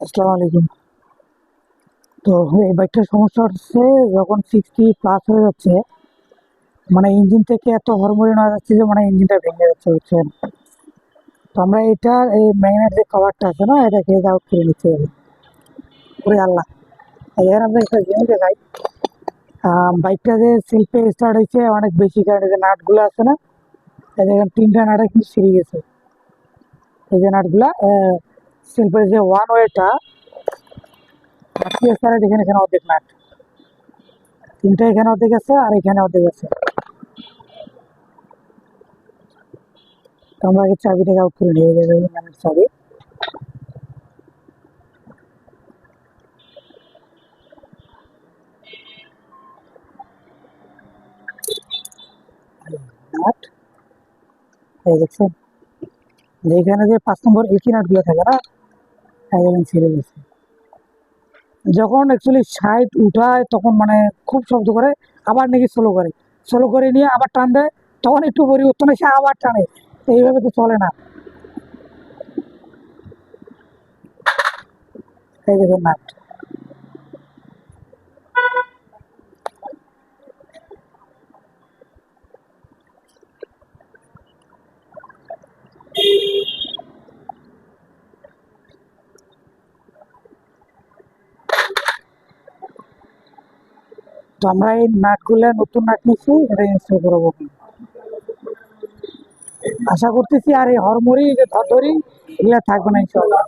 আসসালামু আলাইকুম। তো এই বাইকটার সমস্যা হচ্ছে যখন 60+ হয়ে যাচ্ছে, মানে ইঞ্জিন থেকে এত হড়মড়ি নেওয়া যাচ্ছে যে মানে ইঞ্জিনটা ভেঙে যাচ্ছে, বুঝছেন? তো আমরা এটার এই ম্যাগনেট যে কভারটা আছে না, এটাকে আউট করে নিচ্ছি। ওরে আল্লাহ! এখানে আমরা একটা জিনিস দেখাই, বাইকটা যে সেলফে স্টার্ট হয়েছে অনেক বেশি, কারণ এই যে নাটগুলো আছে না, এই দেখেন 3টা নাট কিন্তু ছিঁড়ে গেছে। এই যে নাটগুলা সেলফের যে ওয়ান ওয়েটা আটকে আছে, আর এখানে এখানে অর্ধেক নাট, 3টা এখানে অর্ধেক আছে আর এখানে অর্ধেক আছে। তো আমরা আগে চাবিটাকে আউট করে নিয়ে যাবো, ম্যাগনেট চাবি। নাট, এই দেখছেন যেখানে যে 5 নম্বর একই নাটগুলো থাকে না, একদম ছিঁড়ে গেছে। যখন অ্যাকচুয়ালি সাইড উঠায় তখন মানে খুব শব্দ করে, আবার নাকি স্লো করে নিয়ে আবার টান দেয়, তখন একটু পরিবর্তন এসে আবার টানে। তো এইভাবে তো চলে না। এই দেখেন নাট। তো আমরা এই নাটগুলো নতুন নাট নিচ্ছি, এটা ইনস্টল করবো। আশা করতেছি আর এই হরমরি যে ধরধরি এগুলা থাকবে না ইনশাল্লাহ।